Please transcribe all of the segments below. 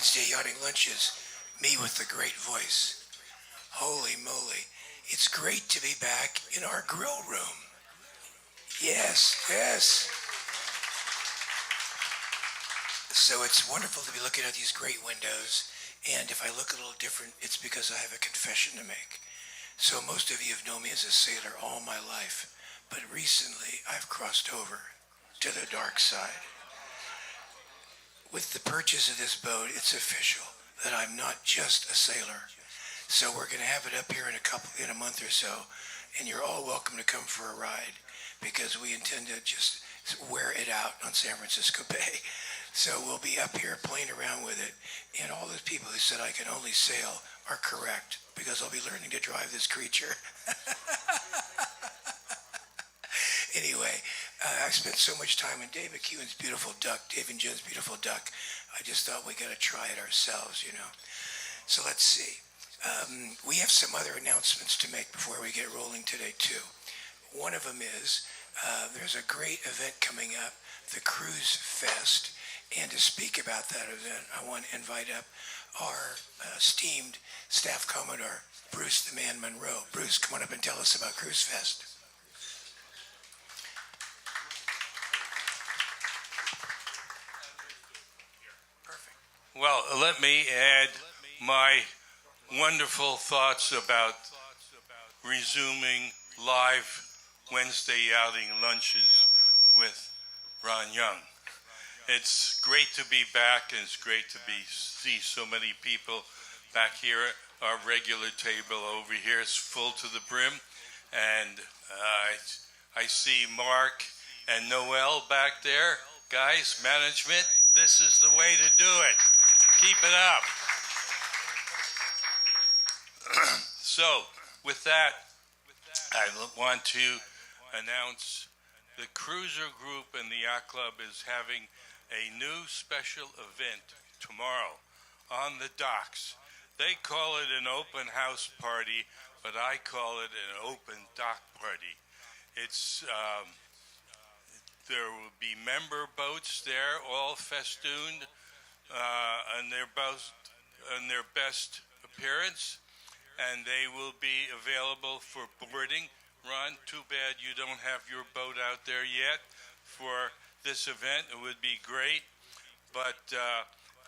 Wednesday Yachting Lunches, me with the great voice. Holy moly, it's great to be back in our grill room. Yes, yes. So it's wonderful to be looking at these great windows, and if I look a little different, it's because I have a confession to make. So most of you have known me as a sailor all my life, but recently I've crossed over to the dark side. With the purchase of this boat, it's official that I'm not just a sailor. So we're going to have it up here in a month or so, and you're all welcome to come for a ride because we intend to just wear it out on San Francisco Bay. So we'll be up here playing around with it, and all those people who said I can only sail are correct because I'll be learning to drive this creature. Anyway, I spent so much time in Dave McEwen's beautiful duck, Dave and Jen's beautiful duck. I just thought we got to try it ourselves, you know. So let's see. We have some other announcements to make before we get rolling today, too. One of them is there's a great event coming up, the Cruise Fest. And to speak about that event, I want to invite up our esteemed Staff Commodore, Bruce the Man Monroe. Bruce, come on up and tell us about Cruise Fest. Perfect. Well, let me add my wonderful thoughts about resuming live Wednesday outing lunches with Ron Young. It's great to be back, and it's great to see so many people back here. Our regular table over here is full to the brim, and I see Mark and Noel back there. Guys, management, this is the way to do it. Keep it up. So, with that, I want to announce the Cruiser Group and the Yacht Club is having a new special event tomorrow on the docks. They call it an open house party, but I call it an open dock party. It's there will be member boats there, all festooned on their best appearance, and they will be available for boarding. Ron, too bad you don't have your boat out there yet for this event. It would be great, but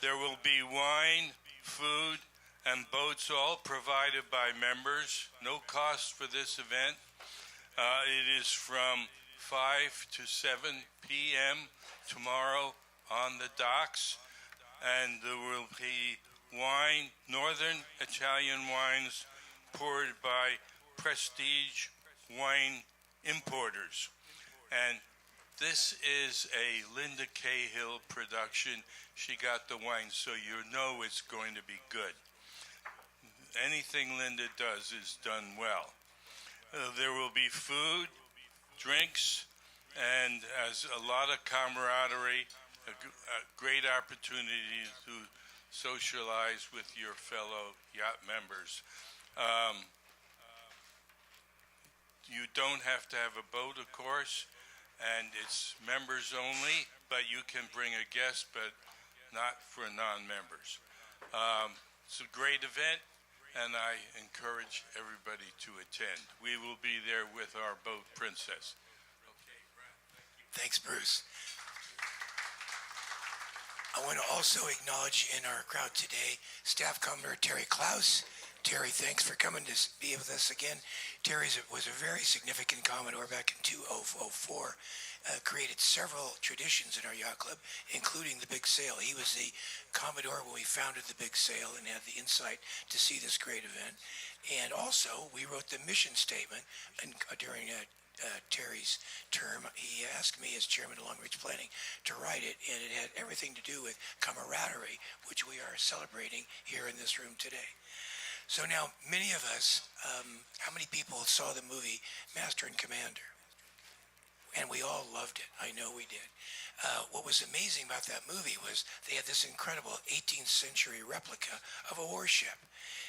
there will be wine, food, and boats all provided by members. No cost for this event. It is from 5 to 7 p.m. tomorrow on the docks, and there will be wine, Northern Italian wines poured by Prestige Wine Importers. And this is a Linda Cahill production. She got the wine, so you know it's going to be good. Anything Linda does is done well. There will be food, drinks, and as a lot of camaraderie, a great opportunity to socialize with your fellow yacht members. You don't have to have a boat, of course, and it's members only, but you can bring a guest, but not for non-members. It's a great event, and I encourage everybody to attend. We will be there with our boat, Princess. Okay, Brad. Thanks, Bruce. I want to also acknowledge in our crowd today, Staff Commodore Terry Klaus. Terry, thanks for coming to be with us again. Terry was a very significant Commodore back in 2004, created several traditions in our yacht club, including the Big Sail. He was the Commodore when we founded the Big Sail and had the insight to see this great event. And also, we wrote the mission statement during Terry's term. He asked me as chairman of Long Range Planning to write it, and it had everything to do with camaraderie, which we are celebrating here in this room today. So now, many of us, how many people saw the movie Master and Commander? And we all loved it. I know we did. What was amazing about that movie was they had this incredible 18th century replica of a warship.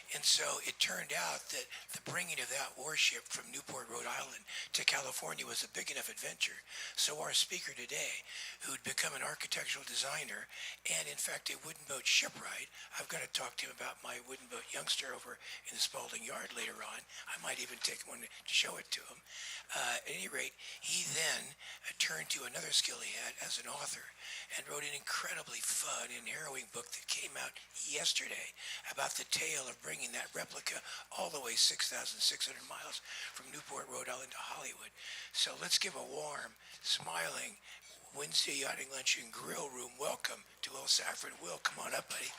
And so it turned out that the bringing of that warship from Newport, Rhode Island to California was a big enough adventure. So our speaker today, who'd become an architectural designer and in fact a wooden boat shipwright, I've got to talk to him about my wooden boat youngster over in the Spalding Yard later on. I might even take one to show it to him. At any rate, he then turned to another skill he had as an author and wrote an incredibly fun and harrowing book that came out yesterday about the tale of bringing that replica all the way 6,600 miles from Newport, Rhode Island to Hollywood. So let's give a warm, smiling Wednesday Yachting Lunch and Grill Room welcome to Will Sofrin. Will, come on up, buddy.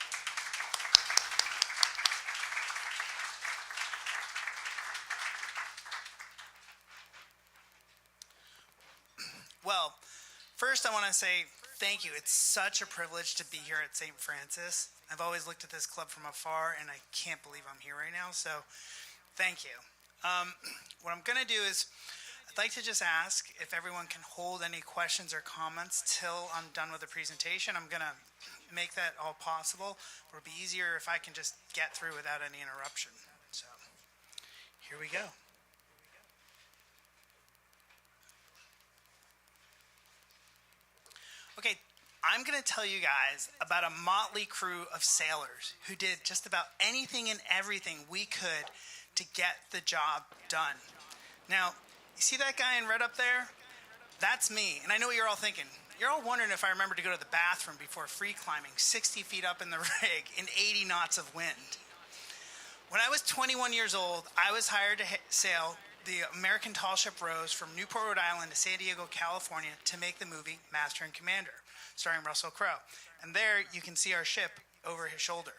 Well, first I want to say thank you. It's such a privilege to be here at St. Francis. I've always looked at this club from afar, and I can't believe I'm here right now, so thank you. What I'm going to do is I'd like to just ask if everyone can hold any questions or comments till I'm done with the presentation. I'm going to make that all possible. It'll be easier if I can just get through without any interruption. So here we go. Okay, I'm going to tell you guys about a motley crew of sailors who did just about anything and everything we could to get the job done. Now, you see that guy in red up there? That's me. And I know what you're all thinking. You're all wondering if I remember to go to the bathroom before free climbing 60 feet up in the rig in 80 knots of wind. When I was 21 years old, I was hired to sail the American tall ship Rose from Newport, Rhode Island to San Diego, California to make the movie Master and Commander, starring Russell Crowe. And there you can see our ship over his shoulder.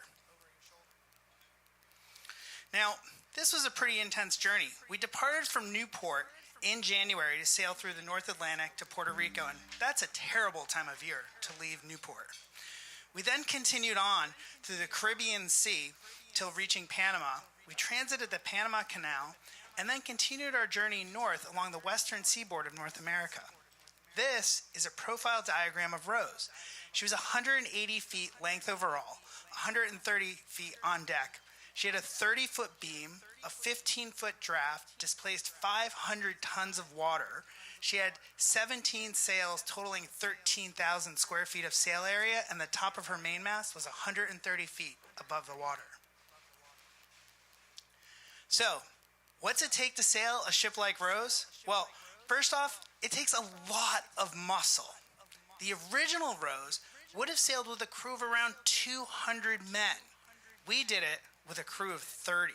Now, this was a pretty intense journey. We departed from Newport in January to sail through the North Atlantic to Puerto Rico, and that's a terrible time of year to leave Newport. We then continued on through the Caribbean Sea till reaching Panama. We transited the Panama Canal and then continued our journey north along the western seaboard of North America. This is a profile diagram of Rose. She was 180 feet length overall, 130 feet on deck. She had a 30-foot beam, a 15-foot draft, displaced 500 tons of water. She had 17 sails totaling 13,000 square feet of sail area, and the top of her mainmast was 130 feet above the water. So, what's it take to sail a ship like Rose? Well, first off, it takes a lot of muscle. The original Rose would have sailed with a crew of around 200 men. We did it with a crew of 30.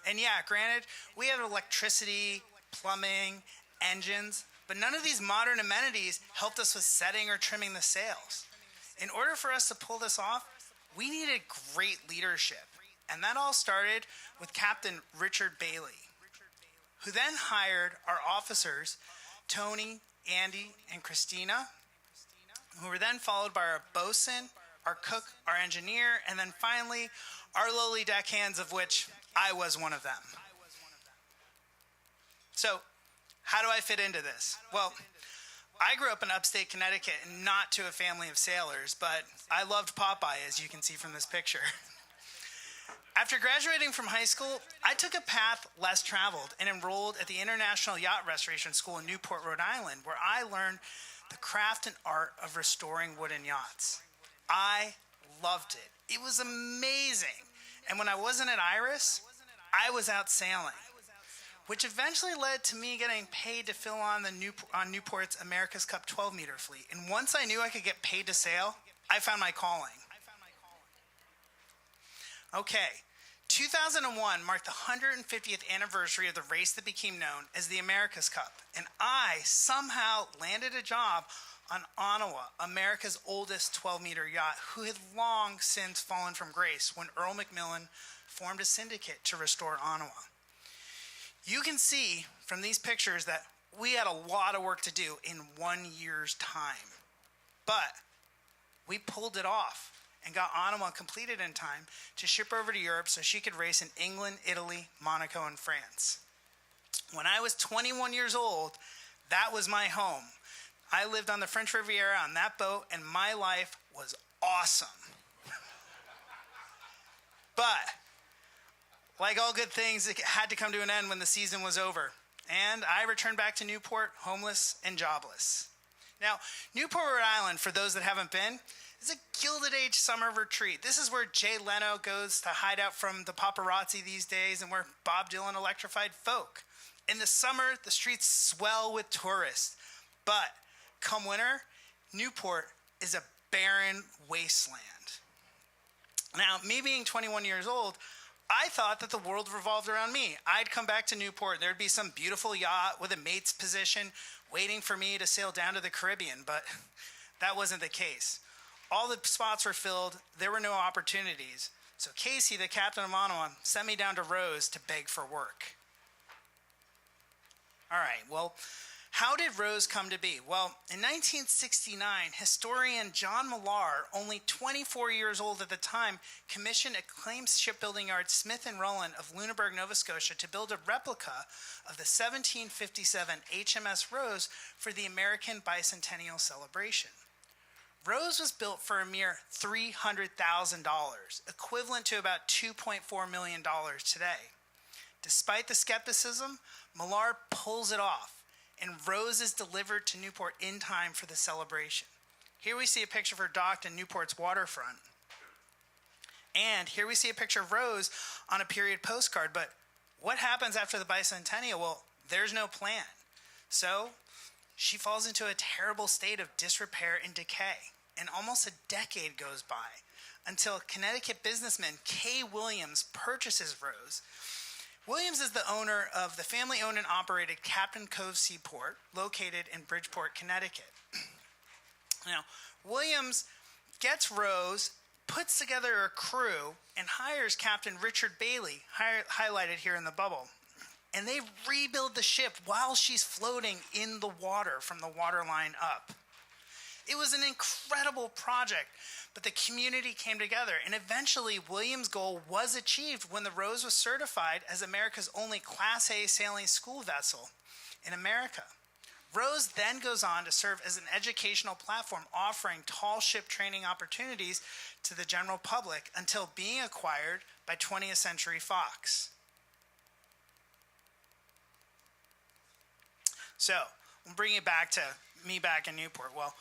And yeah, granted, we have electricity, plumbing, engines, but none of these modern amenities helped us with setting or trimming the sails. In order for us to pull this off, we needed great leadership. And that all started with Captain Richard Bailey, who then hired our officers, Tony, Andy, and Christina, who were then followed by our bosun, our cook, our engineer, and then finally, our lowly deckhands, of which I was one of them. So, how do I fit into this? Well, I grew up in upstate Connecticut and not to a family of sailors, but I loved Popeye, as you can see from this picture. After graduating from high school, I took a path less traveled and enrolled at the International Yacht Restoration School in Newport, Rhode Island, where I learned the craft and art of restoring wooden yachts. I loved it. It was amazing. And when I wasn't at Iris, I was out sailing, which eventually led to me getting paid to fill on Newport's America's Cup 12-meter fleet. And once I knew I could get paid to sail, I found my calling. Okay, 2001 marked the 150th anniversary of the race that became known as the America's Cup, and I somehow landed a job on Ottawa, America's oldest 12-meter yacht, who had long since fallen from grace when Earl Macmillan formed a syndicate to restore Ottawa. You can see from these pictures that we had a lot of work to do in 1 year's time, but we pulled it off and got Ottawa completed in time to ship over to Europe so she could race in England, Italy, Monaco, and France. When I was 21 years old, that was my home. I lived on the French Riviera on that boat, and my life was awesome. But Like all good things, it had to come to an end when the season was over. And I returned back to Newport, homeless and jobless. Now, Newport, Rhode Island, for those that haven't been, is a Gilded Age summer retreat. This is where Jay Leno goes to hide out from the paparazzi these days and where Bob Dylan electrified folk. In the summer, the streets swell with tourists. But come winter, Newport is a barren wasteland. Now, me being 21 years old, I thought that the world revolved around me. I'd come back to Newport, there'd be some beautiful yacht with a mate's position waiting for me to sail down to the Caribbean, but that wasn't the case. All the spots were filled, there were no opportunities. So Casey, the captain of Manawa, sent me down to Rose to beg for work. All right, well, how did Rose come to be? Well, in 1969, historian John Millar, only 24 years old at the time, commissioned acclaimed shipbuilding yard Smith & Rowland of Lunenburg, Nova Scotia, to build a replica of the 1757 HMS Rose for the American bicentennial celebration. Rose was built for a mere $300,000, equivalent to about $2.4 million today. Despite the skepticism, Millar pulls it off, and Rose is delivered to Newport in time for the celebration. Here we see a picture of her docked in Newport's waterfront. And here we see a picture of Rose on a period postcard, but what happens after the bicentennial? Well, there's no plan. So she falls into a terrible state of disrepair and decay, and almost a decade goes by until Connecticut businessman K. Williams purchases Rose. Williams is the owner of the family-owned and operated Captain Cove Seaport, located in Bridgeport, Connecticut. Now, Williams gets Rose, puts together a crew, and hires Captain Richard Bailey, highlighted here in the bubble. And they rebuild the ship while she's floating in the water from the waterline up. It was an incredible project, but the community came together, and eventually Williams' goal was achieved when the Rose was certified as America's only Class A sailing school vessel in America. Rose then goes on to serve as an educational platform offering tall ship training opportunities to the general public until being acquired by 20th Century Fox. So, we'll bring it back to me back in Newport. Well,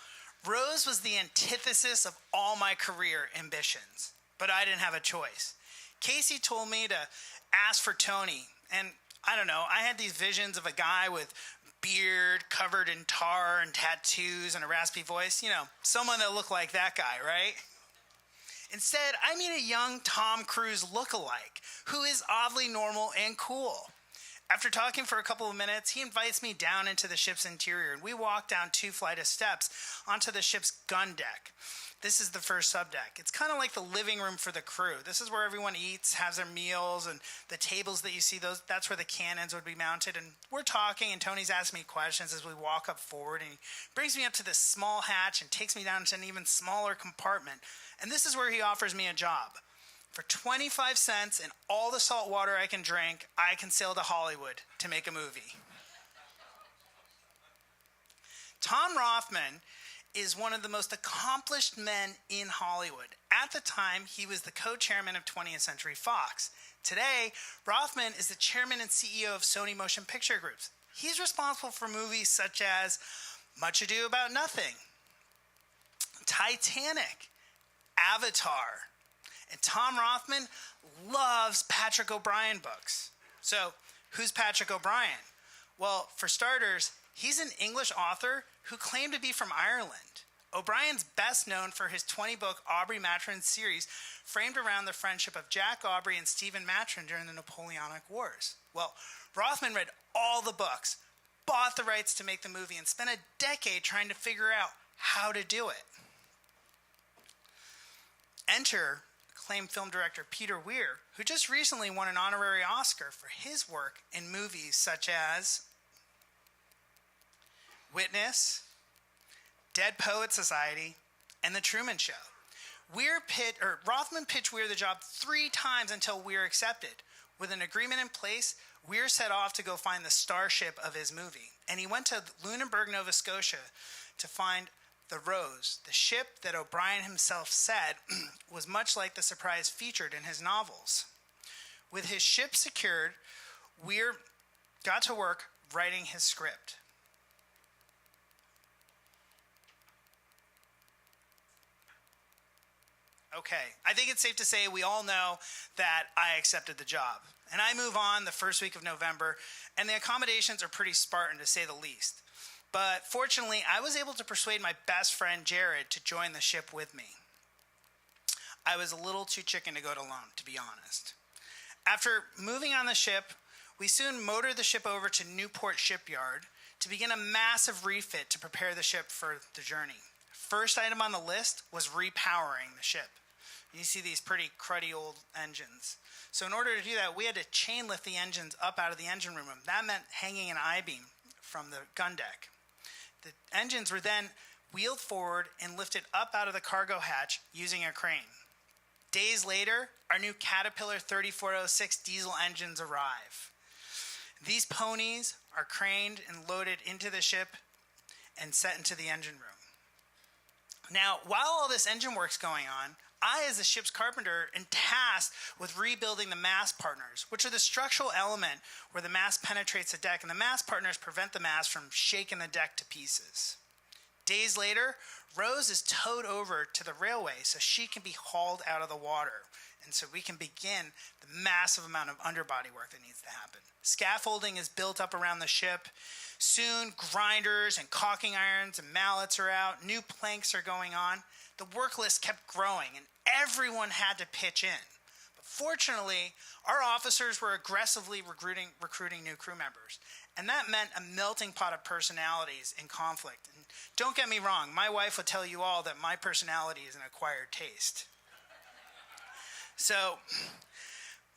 Rose was the antithesis of all my career ambitions, but I didn't have a choice. Casey told me to ask for Tony, and I don't know, I had these visions of a guy with beard covered in tar and tattoos and a raspy voice, you know, someone that looked like that guy, right? Instead, I meet a young Tom Cruise lookalike who is oddly normal and cool. After talking for a couple of minutes, he invites me down into the ship's interior, and we walk down 2 flights of steps onto the ship's gun deck. This is the first subdeck. It's kind of like the living room for the crew. This is where everyone eats, has their meals, and the tables that you see, that's where the cannons would be mounted. And we're talking, and Tony's asking me questions as we walk up forward, and he brings me up to this small hatch and takes me down to an even smaller compartment. And this is where he offers me a job. For 25 cents and all the salt water I can drink, I can sail to Hollywood to make a movie. Tom Rothman is one of the most accomplished men in Hollywood. At the time, he was the co-chairman of 20th Century Fox. Today, Rothman is the chairman and CEO of Sony Motion Picture Groups. He's responsible for movies such as Much Ado About Nothing, Titanic, Avatar, and Tom Rothman loves Patrick O'Brian books. So, who's Patrick O'Brian? Well, for starters, he's an English author who claimed to be from Ireland. O'Brien's best known for his 20-book Aubrey Maturin series framed around the friendship of Jack Aubrey and Stephen Maturin during the Napoleonic Wars. Well, Rothman read all the books, bought the rights to make the movie, and spent a decade trying to figure out how to do it. Enter acclaimed film director Peter Weir, who just recently won an honorary Oscar for his work in movies such as Witness, Dead Poet Society, and The Truman Show. Rothman pitched Weir the job 3 times until Weir accepted. With an agreement in place, Weir set off to go find the starship of his movie, and he went to Lunenburg, Nova Scotia to find the Rose, the ship that O'Brien himself said was much like the surprise featured in his novels. With his ship secured, Weir got to work writing his script. Okay, I think it's safe to say we all know that I accepted the job. And I move on the first week of November, and the accommodations are pretty Spartan to say the least. But fortunately, I was able to persuade my best friend Jared to join the ship with me. I was a little too chicken to go it alone, to be honest. After moving on the ship, we soon motored the ship over to Newport Shipyard to begin a massive refit to prepare the ship for the journey. First item on the list was repowering the ship. You see these pretty cruddy old engines. So in order to do that, we had to chain lift the engines up out of the engine room. That meant hanging an I-beam from the gun deck. The engines were then wheeled forward and lifted up out of the cargo hatch using a crane. Days later, our new Caterpillar 3406 diesel engines arrive. These ponies are craned and loaded into the ship and set into the engine room. Now, while all this engine work's going on, I, as the ship's carpenter, am tasked with rebuilding the mast partners, which are the structural element where the mast penetrates the deck, and the mast partners prevent the mast from shaking the deck to pieces. Days later, Rose is towed over to the railway so she can be hauled out of the water, and so we can begin the massive amount of underbody work that needs to happen. Scaffolding is built up around the ship. Soon, grinders and caulking irons and mallets are out. New planks are going on. The work list kept growing, and everyone had to pitch in. But fortunately, our officers were aggressively recruiting new crew members, and that meant a melting pot of personalities in conflict. And don't get me wrong, my wife would tell you all that my personality is an acquired taste. So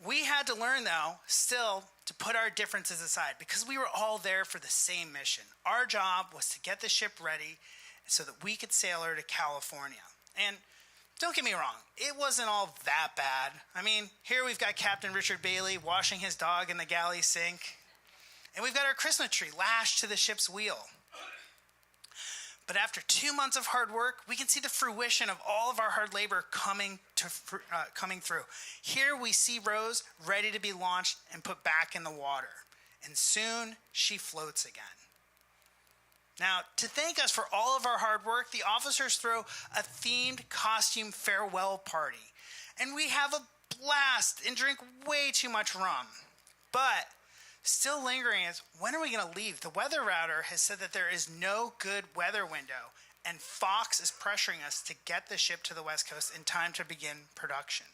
we had to learn, though, still to put our differences aside because we were all there for the same mission. Our job was to get the ship ready so that we could sail her to California. And don't get me wrong, it wasn't all that bad. I mean, here we've got Captain Richard Bailey washing his dog in the galley sink, and we've got our Christmas tree lashed to the ship's wheel. But after 2 months of hard work, we can see the fruition of all of our hard labor coming through. Here we see Rose ready to be launched and put back in the water. And soon she floats again. Now, to thank us for all of our hard work, the officers throw a themed costume farewell party. And we have a blast and drink way too much rum. But still lingering is, when are we going to leave? The weather router has said that there is no good weather window, and Fox is pressuring us to get the ship to the West Coast in time to begin production.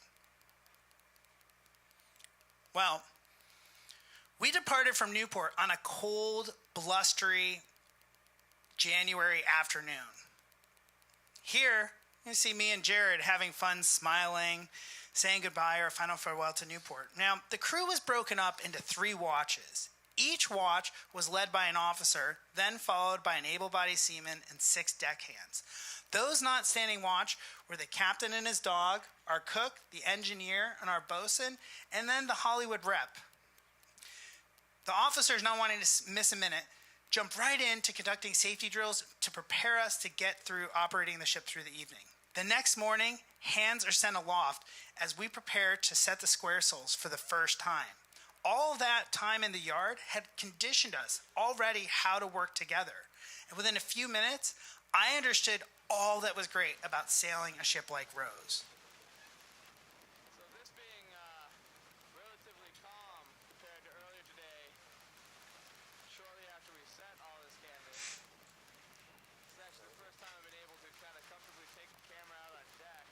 Well, we departed from Newport on a cold, blustery January afternoon. Here, you see me and Jared having fun, smiling, saying goodbye or final farewell to Newport. Now, the crew was broken up into 3 watches. Each watch was led by an officer, then followed by an able-bodied seaman and 6 deckhands. Those not standing watch were the captain and his dog, our cook, the engineer, and our bosun, and then the Hollywood rep. The officers, not wanting to miss a minute, jumped right into conducting safety drills to prepare us to get through operating the ship through the evening. The next morning, hands are sent aloft as we prepare to set the square soles for the first time. All that time in the yard had conditioned us already how to work together. And within a few minutes, I understood all that was great about sailing a ship like Rose. So this being relatively calm compared to earlier today, shortly after we set all this canvas, this is actually the first time I've been able to kind of comfortably take the camera out on deck.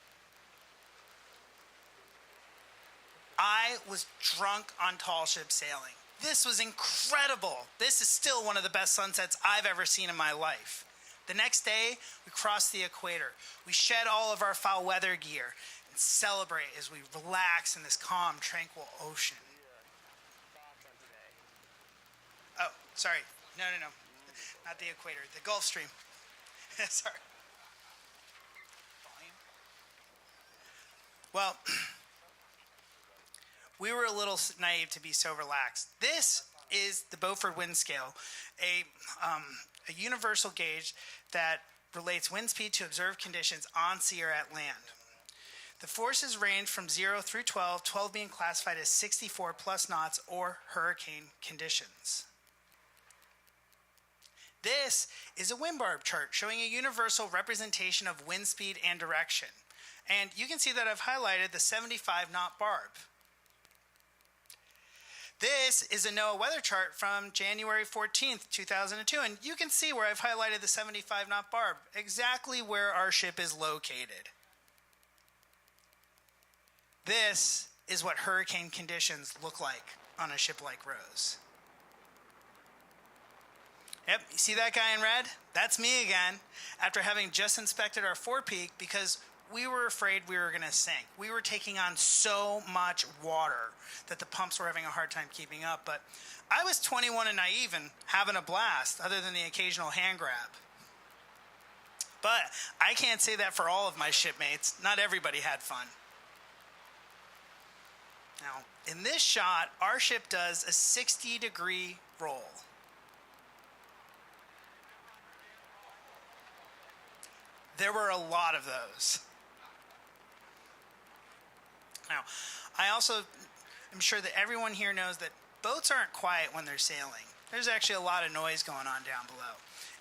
I was drunk on tall ship sailing. This was incredible. This is still one of the best sunsets I've ever seen in my life. The next day, we crossed the equator. We shed all of our foul weather gear and celebrate as we relax in this calm, tranquil ocean. Oh, sorry. No. Not the equator. The Gulf Stream. Sorry. Volume. Well, we were a little naive to be so relaxed. This is the Beaufort Wind Scale, a universal gauge that relates wind speed to observed conditions on sea or at land. The forces range from 0 through 12, 12 being classified as 64 plus knots or hurricane conditions. This is a wind barb chart showing a universal representation of wind speed and direction. And you can see that I've highlighted the 75 knot barb. This is a NOAA weather chart from January 14th, 2002, and you can see where I've highlighted the 75 knot barb, exactly where our ship is located. This is what hurricane conditions look like on a ship like Rose. Yep, you see that guy in red? That's me again, after having just inspected our forepeak because we were afraid we were going to sink. We were taking on so much water that the pumps were having a hard time keeping up. But I was 21 and naive and having a blast, other than the occasional hand grab. But I can't say that for all of my shipmates. Not everybody had fun. Now, in this shot, our ship does a 60-degree roll. There were a lot of those. Now, I also am sure that everyone here knows that boats aren't quiet when they're sailing. There's actually a lot of noise going on down below.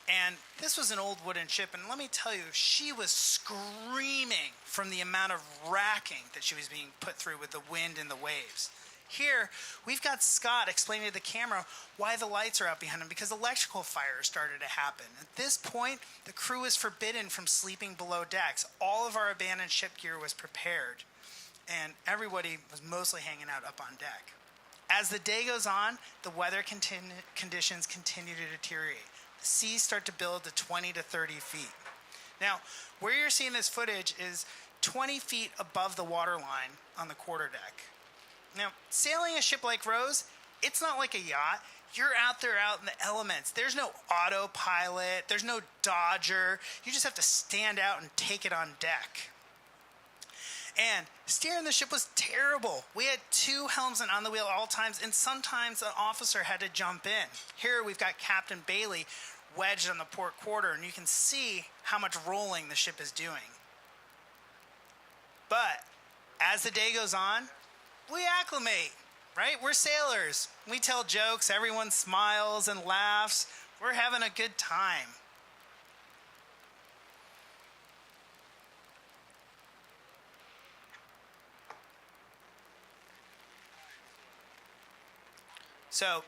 And this was an old wooden ship, and let me tell you, she was screaming from the amount of racking that she was being put through with the wind and the waves. Here, we've got Scott explaining to the camera why the lights are out behind him, because electrical fires started to happen. At this point, the crew is forbidden from sleeping below decks. All of our abandoned ship gear was prepared, and everybody was mostly hanging out up on deck. As the day goes on, the weather conditions continue to deteriorate. The seas start to build to 20 to 30 feet. Now, where you're seeing this footage is 20 feet above the waterline on the quarterdeck. Now, sailing a ship like Rose, it's not like a yacht. You're out there out in the elements. There's no autopilot. There's no dodger. You just have to stand out and take it on deck. And steering the ship was terrible. We had two helmsmen on the wheel at all times, and sometimes an officer had to jump in. Here we've got Captain Bailey wedged on the port quarter, and you can see how much rolling the ship is doing. But as the day goes on, we acclimate, right? We're sailors. We tell jokes. Everyone smiles and laughs. We're having a good time. So,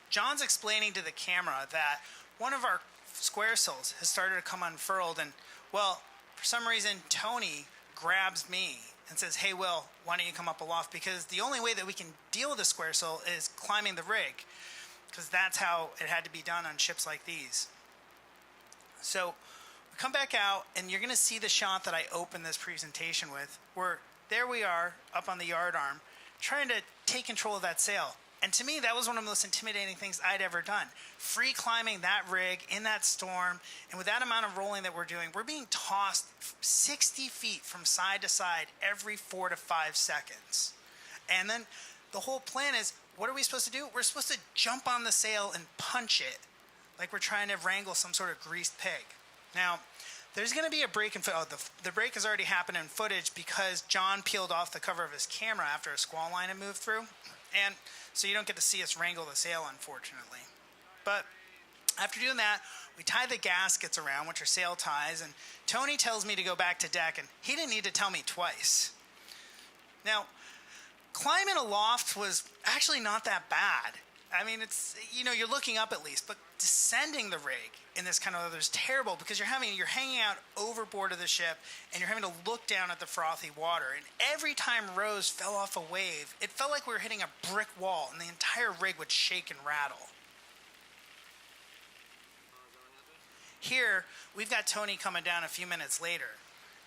John's explaining to the camera that one of our square sails has started to come unfurled, and, well, for some reason, Tony grabs me and says, "Hey, Will, why don't you come up aloft?" Because the only way that we can deal with the square sail is climbing the rig, because that's how it had to be done on ships like these. So, we come back out, and you're going to see the shot that I opened this presentation with, where there we are, up on the yard arm, trying to take control of that sail. And to me, that was one of the most intimidating things I'd ever done. Free climbing that rig in that storm, and with that amount of rolling that we're doing, we're being tossed 60 feet from side to side every 4 to 5 seconds. And then the whole plan is, what are we supposed to do? We're supposed to jump on the sail and punch it like we're trying to wrangle some sort of greased pig. Now, there's going to be a break in the break has already happened in footage because John peeled off the cover of his camera after a squall line had moved through. And so you don't get to see us wrangle the sail, unfortunately. But after doing that, we tie the gaskets around, which are sail ties, and Tony tells me to go back to deck, and he didn't need to tell me twice. Now, climbing aloft was actually not that bad. I mean, it's, you're looking up at least, but descending the rig in this kind of weather is terrible because you're hanging out overboard of the ship and you're having to look down at the frothy water. And every time Rose fell off a wave, it felt like we were hitting a brick wall and the entire rig would shake and rattle. Here, we've got Tony coming down a few minutes later.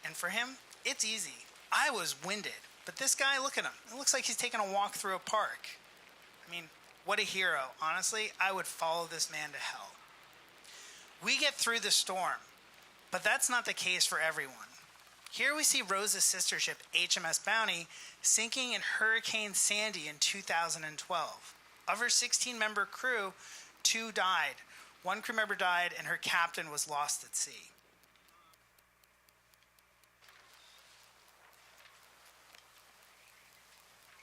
And for him, it's easy. I was winded. But this guy, look at him. It looks like he's taking a walk through a park. I mean, what a hero. Honestly, I would follow this man to hell. We get through the storm, but that's not the case for everyone. Here we see Rose's sister ship, HMS Bounty, sinking in Hurricane Sandy in 2012. Of her 16-member crew, 2 died. 1 crew member died, and her captain was lost at sea.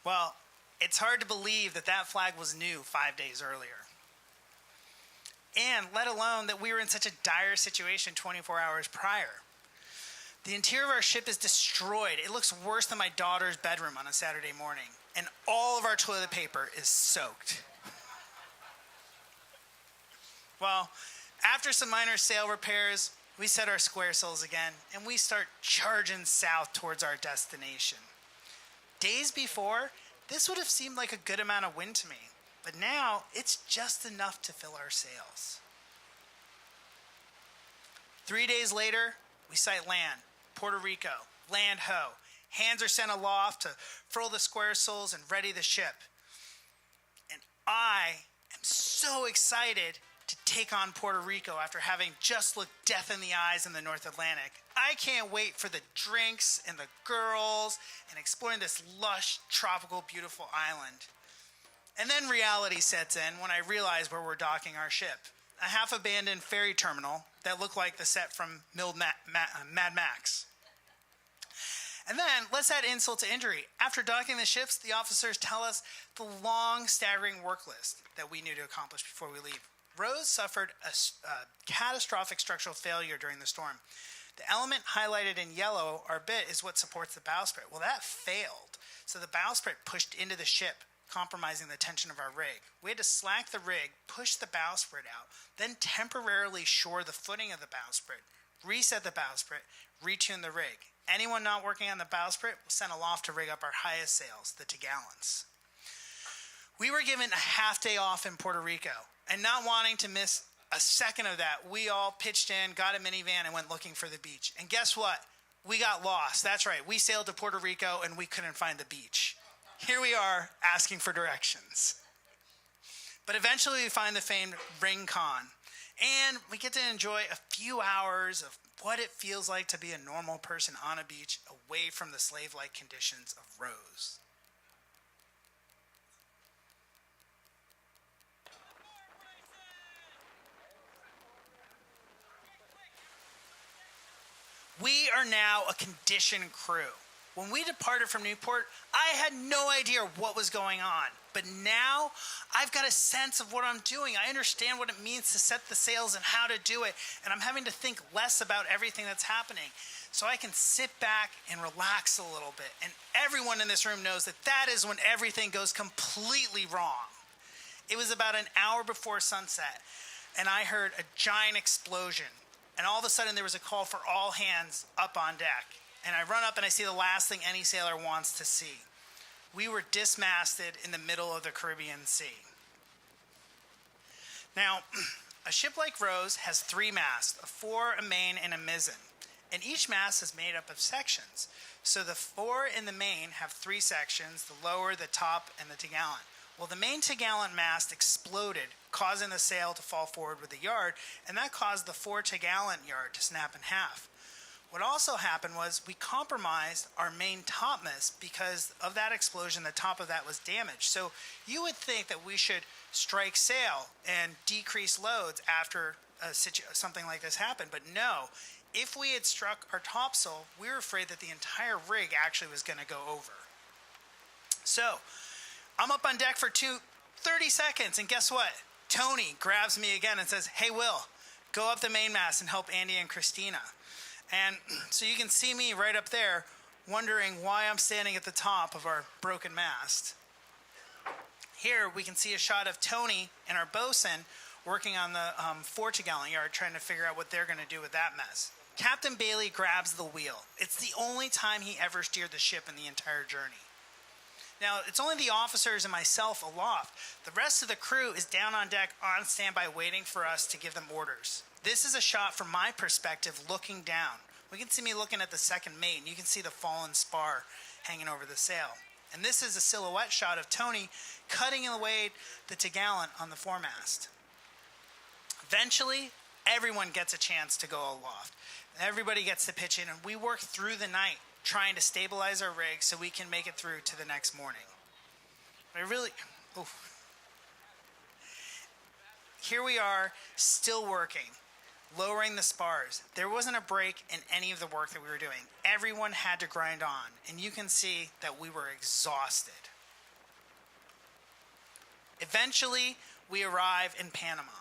Well, it's hard to believe that that flag was new 5 days earlier. And let alone that we were in such a dire situation 24 hours prior. The interior of our ship is destroyed. It looks worse than my daughter's bedroom on a Saturday morning. And all of our toilet paper is soaked. Well, after some minor sail repairs, we set our square sails again, and we start charging south towards our destination. Days before, this would have seemed like a good amount of wind to me, but now it's just enough to fill our sails. 3 days later, we sight land, Puerto Rico, land ho. Hands are sent aloft to furl the square sails and ready the ship. And I am so excited to take on Puerto Rico after having just looked death in the eyes in the North Atlantic. I can't wait for the drinks and the girls and exploring this lush, tropical, beautiful island. And then reality sets in when I realize where we're docking our ship. A half-abandoned ferry terminal that looked like the set from Mad Max. And then, let's add insult to injury. After docking the ships, the officers tell us the long, staggering work list that we need to accomplish before we leave. Rose suffered a catastrophic structural failure during the storm. The element highlighted in yellow, our bit, is what supports the bowsprit. Well, that failed. So the bowsprit pushed into the ship, compromising the tension of our rig. We had to slack the rig, push the bowsprit out, then temporarily shore the footing of the bowsprit, reset the bowsprit, retune the rig. Anyone not working on the bowsprit was sent aloft to rig up our highest sails, the T-gallants. We were given a half day off in Puerto Rico, and not wanting to miss a second of that, we all pitched in, got a minivan, and went looking for the beach. And guess what? We got lost. That's right. We sailed to Puerto Rico, and we couldn't find the beach. Here we are asking for directions. But eventually we find the famed Ring Con, and we get to enjoy a few hours of what it feels like to be a normal person on a beach away from the slave-like conditions of Rose. We are now a conditioned crew. When we departed from Newport, I had no idea what was going on. But now, I've got a sense of what I'm doing. I understand what it means to set the sails and how to do it. And I'm having to think less about everything that's happening. So I can sit back and relax a little bit. And everyone in this room knows that that is when everything goes completely wrong. It was about an hour before sunset, and I heard a giant explosion. And all of a sudden, there was a call for all hands up on deck. And I run up and I see the last thing any sailor wants to see. We were dismasted in the middle of the Caribbean Sea. Now, a ship like Rose has 3 masts, a fore, a main, and a mizzen. And each mast is made up of sections. So the fore and the main have 3 sections, the lower, the top, and the topgallant. Well, the main topgallant mast exploded, causing the sail to fall forward with the yard, and that caused the fore topgallant yard to snap in half. What also happened was we compromised our main topmast because of that explosion. The top of that was damaged. So you would think that we should strike sail and decrease loads after something like this happened. But no, if we had struck our topsail, we were afraid that the entire rig actually was going to go over. So I'm up on deck for 30 seconds, and guess what? Tony grabs me again and says, "Hey, Will, go up the mainmast and help Andy and Christina." And so you can see me right up there wondering why I'm standing at the top of our broken mast. Here we can see a shot of Tony and our bosun working on the fore topgallant yard, trying to figure out what they're going to do with that mess. Captain Bailey grabs the wheel. It's the only time he ever steered the ship in the entire journey. Now, it's only the officers and myself aloft. The rest of the crew is down on deck on standby waiting for us to give them orders. This is a shot from my perspective looking down. We can see me looking at the second mate, and you can see the fallen spar hanging over the sail. And this is a silhouette shot of Tony cutting away the topgallant on the foremast. Eventually, everyone gets a chance to go aloft. Everybody gets to pitch in, and we work through the night trying to stabilize our rig so we can make it through to the next morning. Here we are, still working, lowering the spars. There wasn't a break in any of the work that we were doing. Everyone had to grind on, and you can see that we were exhausted. Eventually, we arrive in Panama.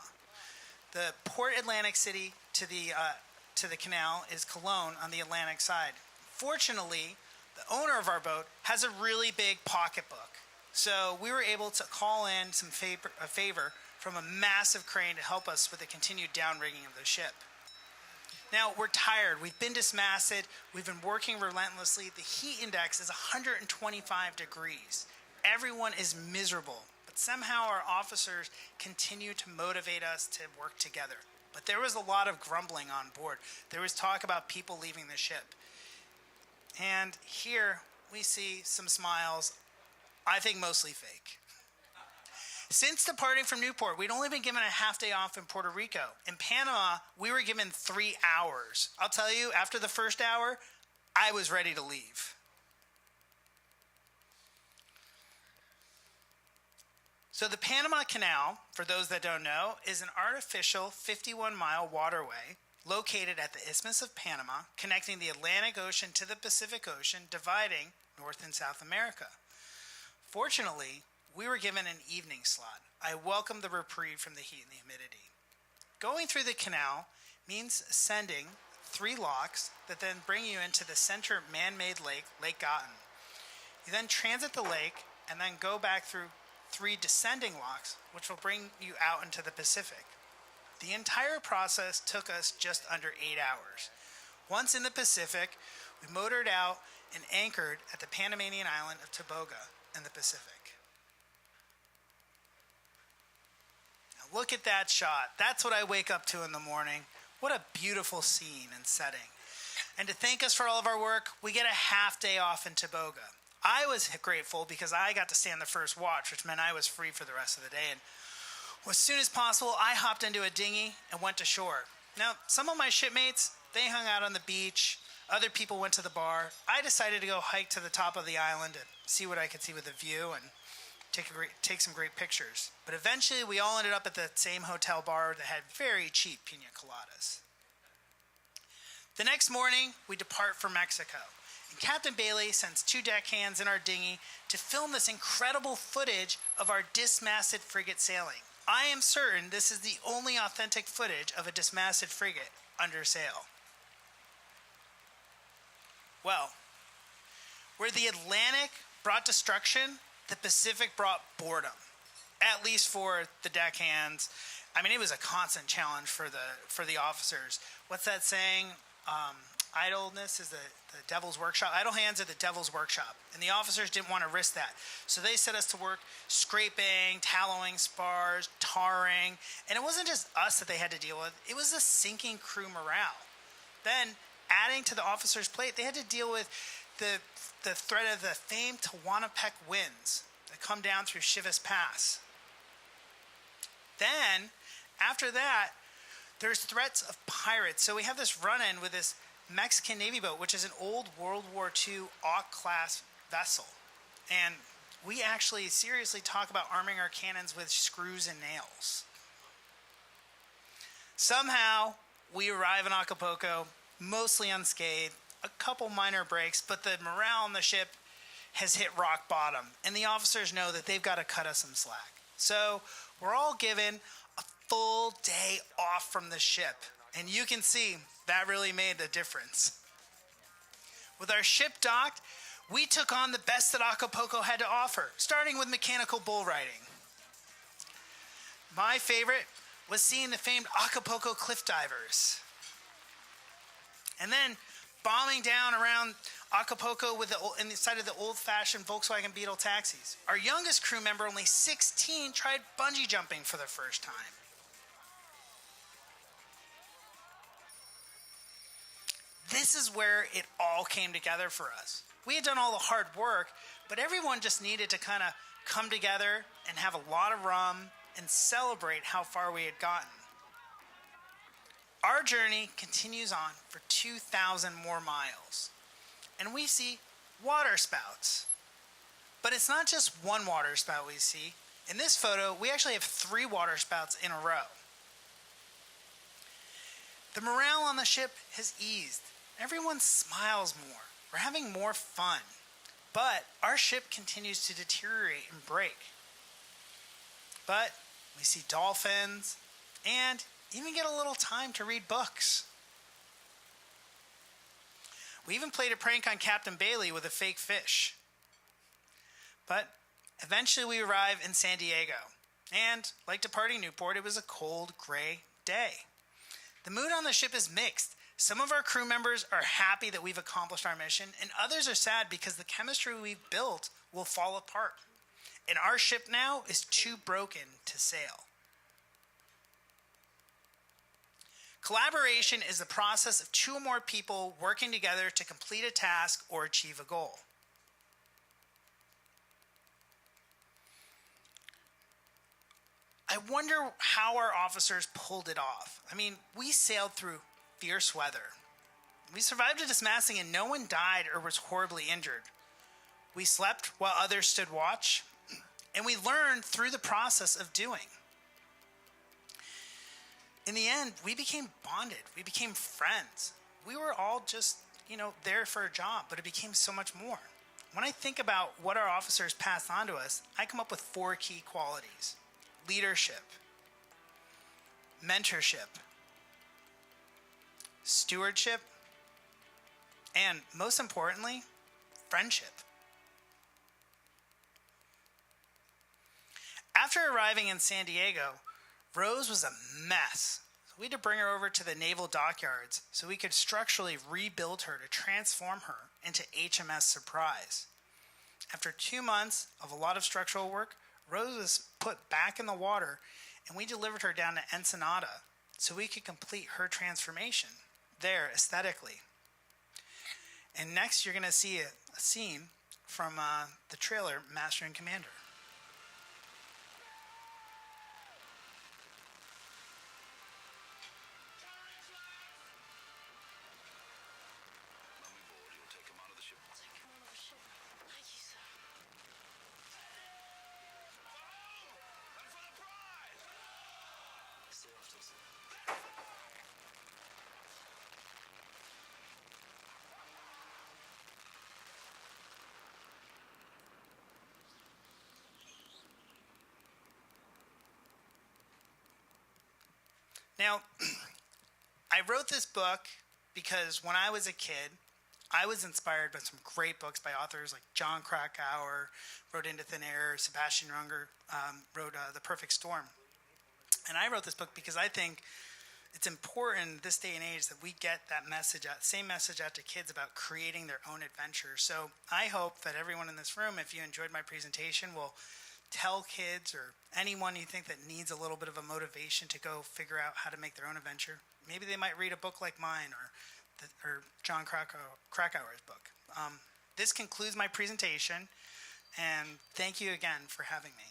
The Port Atlantic City to the canal is Cologne on the Atlantic side. Fortunately, the owner of our boat has a really big pocketbook. So we were able to call in a favor from a massive crane to help us with the continued downrigging of the ship. Now, we're tired. We've been dismasted. We've been working relentlessly. The heat index is 125 degrees. Everyone is miserable. But somehow our officers continue to motivate us to work together. But there was a lot of grumbling on board. There was talk about people leaving the ship. And here we see some smiles, I think mostly fake. Since departing from Newport, we'd only been given a half day off in Puerto Rico. In Panama, we were given 3 hours. I'll tell you, after the first hour, I was ready to leave. So the Panama Canal, for those that don't know, is an artificial 51-mile waterway located at the Isthmus of Panama, connecting the Atlantic Ocean to the Pacific Ocean, dividing North and South America. Fortunately, we were given an evening slot. I welcomed the reprieve from the heat and the humidity. Going through the canal means ascending 3 locks that then bring you into the center man-made lake, Lake Gatun. You then transit the lake and then go back through 3 descending locks, which will bring you out into the Pacific. The entire process took us just under 8 hours. Once in the Pacific, we motored out and anchored at the Panamanian island of Tobago in the Pacific. Now look at that shot. That's what I wake up to in the morning. What a beautiful scene and setting. And to thank us for all of our work, we get a half day off in Tobago. I was grateful because I got to stand the first watch, which meant I was free for the rest of the day. And as soon as possible, I hopped into a dinghy and went to shore. Now, some of my shipmates, they hung out on the beach. Other people went to the bar. I decided to go hike to the top of the island and see what I could see with the view and take some great pictures. But eventually, we all ended up at the same hotel bar that had very cheap pina coladas. The next morning, we depart for Mexico. And Captain Bailey sends 2 deckhands in our dinghy to film this incredible footage of our dismasted frigate sailing. I am certain this is the only authentic footage of a dismasted frigate under sail. Well, where the Atlantic brought destruction, the Pacific brought boredom, at least for the deckhands. I mean, it was a constant challenge for the officers. What's that saying? Idleness is the devil's workshop. Idle hands are the devil's workshop. And the officers didn't want to risk that. So they set us to work scraping, tallowing spars, tarring. And it wasn't just us that they had to deal with. It was the sinking crew morale. Then, adding to the officers' plate, they had to deal with the threat of the famed Tehuantepec winds that come down through Chivas Pass. Then, after that, there's threats of pirates. So we have this run-in with this Mexican Navy boat, which is an old World War II Auk-class vessel. And we actually seriously talk about arming our cannons with screws and nails. Somehow, we arrive in Acapulco, mostly unscathed, a couple minor breaks, but the morale on the ship has hit rock bottom, and the officers know that they've got to cut us some slack. So we're all given a full day off from the ship, and you can see that really made the difference. With our ship docked, we took on the best that Acapulco had to offer, starting with mechanical bull riding. My favorite was seeing the famed Acapulco cliff divers. And then bombing down around Acapulco inside of the old-fashioned Volkswagen Beetle taxis. Our youngest crew member, only 16, tried bungee jumping for the first time. This is where it all came together for us. We had done all the hard work, but everyone just needed to kind of come together and have a lot of rum and celebrate how far we had gotten. Our journey continues on for 2,000 more miles, and we see water spouts. But it's not just one water spout we see. In this photo, we actually have 3 water spouts in a row. The morale on the ship has eased. Everyone smiles more. We're having more fun. But our ship continues to deteriorate and break. but we see dolphins and even get a little time to read books. We even played a prank on Captain Bailey with a fake fish. But eventually we arrive in San Diego. And like departing Newport, it was a cold, gray day. The mood on the ship is mixed. Some of our crew members are happy that we've accomplished our mission, and others are sad because the chemistry we've built will fall apart. And our ship now is too broken to sail. Collaboration is the process of two or more people working together to complete a task or achieve a goal. I wonder how our officers pulled it off. I mean, we sailed through fierce weather. We survived a dismasting and no one died or was horribly injured. We slept while others stood watch, and we learned through the process of doing. In the end, we became bonded. We became friends. We were all just, there for a job, but it became so much more. When I think about what our officers passed on to us, I come up with 4 key qualities: leadership, mentorship, stewardship, and most importantly, friendship. After arriving in San Diego, Rose was a mess. So we had to bring her over to the naval dockyards so we could structurally rebuild her to transform her into HMS Surprise. After 2 months of a lot of structural work, Rose was put back in the water and we delivered her down to Ensenada so we could complete her transformation there aesthetically. And next you're going to see a scene from the trailer Master and Commander. Now, I wrote this book because when I was a kid, I was inspired by some great books by authors like John Krakauer, wrote Into Thin Air, Sebastian Junger wrote The Perfect Storm. And I wrote this book because I think it's important this day and age that we get that message out, same message out to kids about creating their own adventure. So I hope that everyone in this room, if you enjoyed my presentation, will tell kids or anyone you think that needs a little bit of a motivation to go figure out how to make their own adventure. Maybe they might read a book like mine or John Krakauer's book. This concludes my presentation, and thank you again for having me.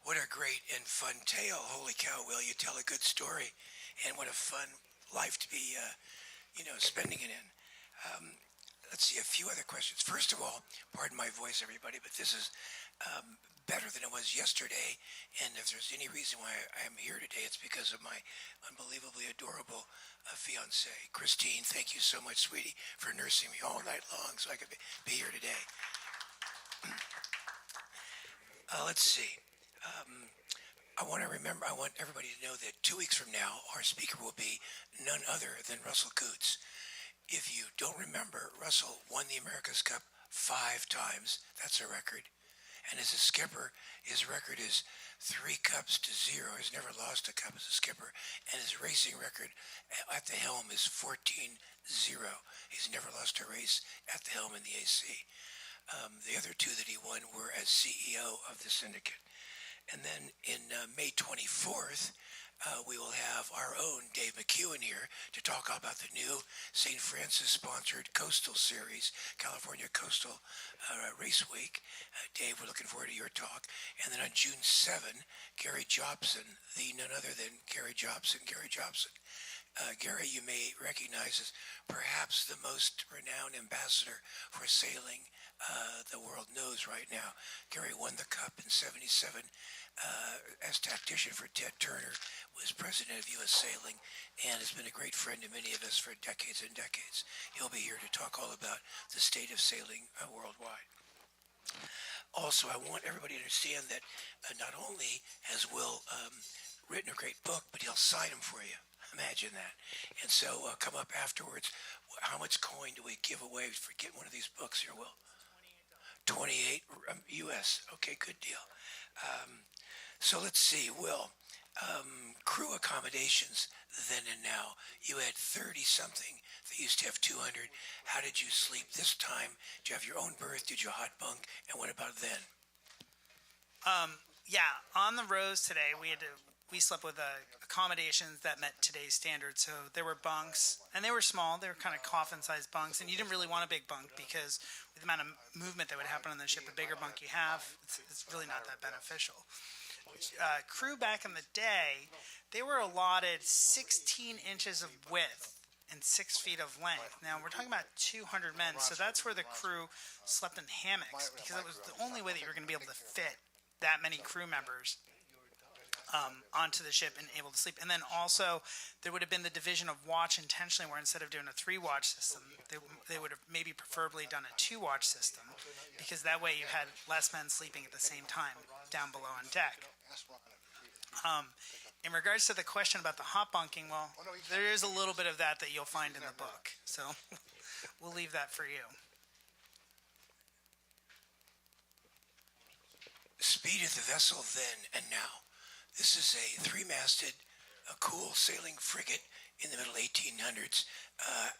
What a great and fun tale. Holy cow, Will, you tell a good story. And what a fun life to be, spending it in. Let's see, a few other questions. First of all, pardon my voice, everybody, but this is better than it was yesterday. And if there's any reason why I am here today, it's because of my unbelievably adorable fiancée. Christine, thank you so much, sweetie, for nursing me all night long so I could be here today. Let's see. I want everybody to know that 2 weeks from now, our speaker will be none other than Russell Coots. If you don't remember, Russell won the America's Cup 5 times. That's a record. And as a skipper, his record is 3 cups to 0. He's never lost a cup as a skipper. And his racing record at the helm is 14-0. He's never lost a race at the helm in the AC. The other 2 that he won were as CEO of the syndicate. And then in May 24th, we will have our own Dave McEwen here to talk about the new St. Francis-sponsored Coastal Series, California Coastal Race Week. Dave, we're looking forward to your talk. And then on June 7, Gary Jobson, the none other than Gary Jobson, Gary, you may recognize as perhaps the most renowned ambassador for sailing the world knows right now. Gary won the Cup in '77 as tactician for Ted Turner, was president of U.S. Sailing, and has been a great friend to many of us for decades and decades. He'll be here to talk all about the state of sailing worldwide. Also, I want everybody to understand that not only has Will written a great book, but he'll sign them for you. Imagine that. And so come up afterwards. How much coin do we give away for getting one of these books here, Will? 28 US. Okay, good deal. So let's see, Will. Crew accommodations then and now. You had 30 something. They used to have 200. How did you sleep this time? Did you have your own berth? Did you hot bunk? And what about then? Yeah, on the Rose today, we slept with accommodations that met today's standards. So there were bunks, and they were small. They were kind of coffin-sized bunks, and you didn't really want a big bunk because with the amount of movement that would happen on the ship, the bigger bunk you have, it's really not that beneficial. Crew back in the day, they were allotted 16 inches of width and 6 feet of length. Now we're talking about 200 men, so that's where the crew slept in hammocks because it was the only way that you were going to be able to fit that many crew members onto the ship and able to sleep. And then also there would have been the division of watch intentionally, where instead of doing a 3-watch system, they would have maybe preferably done a 2-watch system, because that way you had less men sleeping at the same time down below on deck. In regards to the question about the hot bunking, well, there is a little bit of that you'll find in the book, so we'll leave that for you. Speed of the vessel then and now. This is a 3-masted, a cool sailing frigate in the middle 1800s.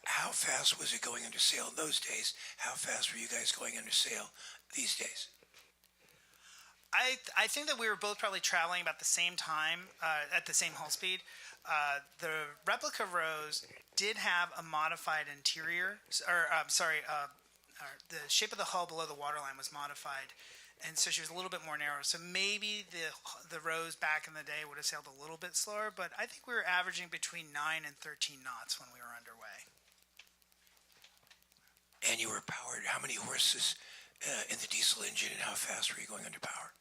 How fast was it going under sail in those days? How fast were you guys going under sail these days? I think that we were both probably traveling about the same time, at the same hull speed. The replica Rose did have a modified interior, the shape of the hull below the waterline was modified, and so she was a little bit more narrow. So maybe the Rose back in the day would have sailed a little bit slower, but I think we were averaging between 9 and 13 knots when we were underway. And you were powered, how many horses in the diesel engine, and how fast were you going under power?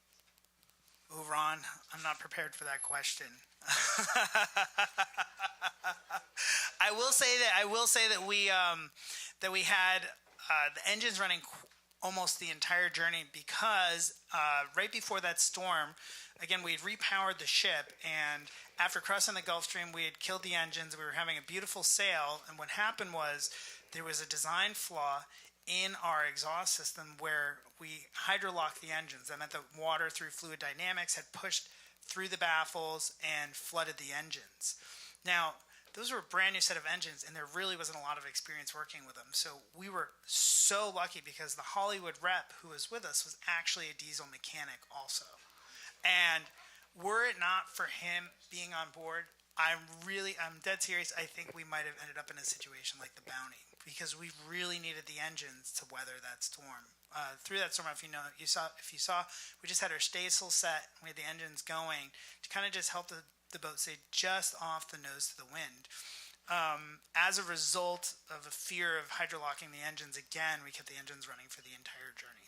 Oh, Ron, I'm not prepared for that question. I will say that we had the engines running almost the entire journey, because right before that storm, again, we had repowered the ship, and after crossing the Gulf Stream, we had killed the engines. We were having a beautiful sail, and what happened was there was a design flaw in our exhaust system where we hydrolocked the engines. That meant the water through fluid dynamics had pushed through the baffles and flooded the engines. Now, those were a brand new set of engines, and there really wasn't a lot of experience working with them. So we were so lucky, because the Hollywood rep who was with us was actually a diesel mechanic also. And were it not for him being on board, I'm dead serious. I think we might have ended up in a situation like the Bounty, because we really needed the engines to weather that storm. Through that storm, if you saw, we just had our staysail set. We had the engines going to kind of just help the boat stay just off the nose to the wind. As a result of a fear of hydrolocking the engines again, we kept the engines running for the entire journey.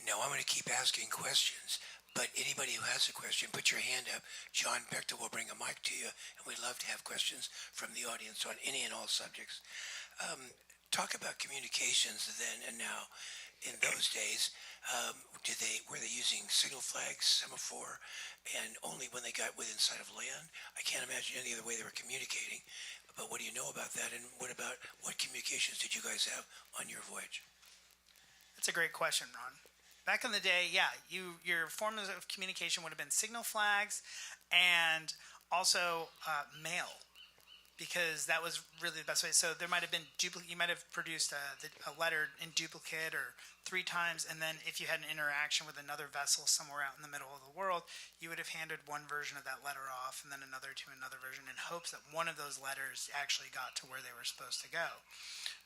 Now I'm going to keep asking questions, but anybody who has a question, put your hand up. John Bechtel will bring a mic to you, and we'd love to have questions from the audience on any and all subjects. Talk about communications then and now. In those days, were they using signal flags, semaphore, and only when they got within sight of land? I can't imagine any other way they were communicating. But what do you know about that, and what communications did you guys have on your voyage? That's a great question, Ron. Back in the day, yeah, your forms of communication would have been signal flags and also mail. because that was really the best way. So there might have been you might have produced a letter in duplicate or 3 times, and then if you had an interaction with another vessel somewhere out in the middle of the world, you would have handed one version of that letter off and then another to another version in hopes that one of those letters actually got to where they were supposed to go.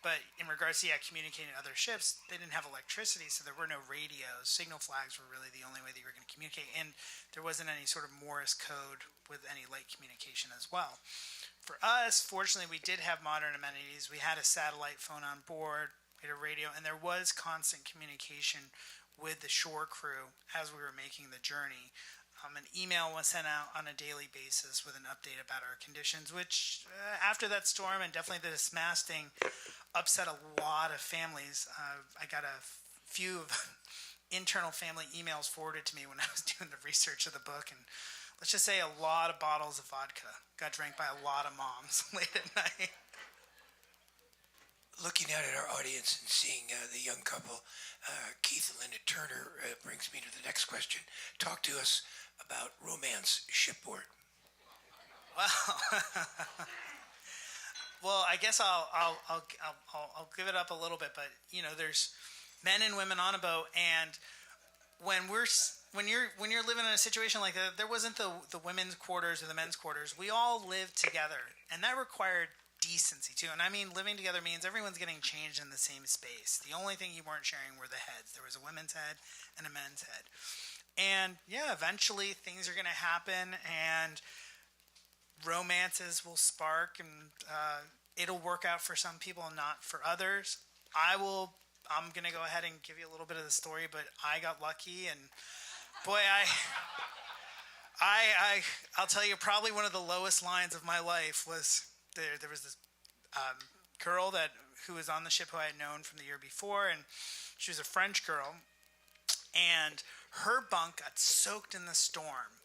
But in regards to communicating to other ships, they didn't have electricity, so there were no radios. Signal flags were really the only way that you were going to communicate, and there wasn't any sort of Morse code with any light communication as well. For us, fortunately, we did have modern amenities. We had a satellite phone on board, we had a radio, and there was constant communication with the shore crew as we were making the journey. An email was sent out on a daily basis with an update about our conditions, which after that storm and definitely the dismasting upset a lot of families. I got a few internal family emails forwarded to me when I was doing the research of the book, and let's just say a lot of bottles of vodka got drank by a lot of moms late at night. Looking out at our audience and seeing the young couple, Keith and Linda Turner, brings me to the next question. Talk to us about romance shipboard. Well, I guess I'll give it up a little bit, but there's men and women on a boat, and when you're living in a situation like that, there wasn't the women's quarters or the men's quarters. We all lived together, and that required decency too. And I mean, living together means everyone's getting changed in the same space. The only thing you weren't sharing were the heads. There was a women's head and a men's head. And eventually things are going to happen, and romances will spark, and it'll work out for some people and not for others. I'm going to go ahead and give you a little bit of the story, but I got lucky, and boy, I'll tell you, probably one of the lowest lines of my life was there was this girl who was on the ship who I had known from the year before, and she was a French girl, and her bunk got soaked in the storm.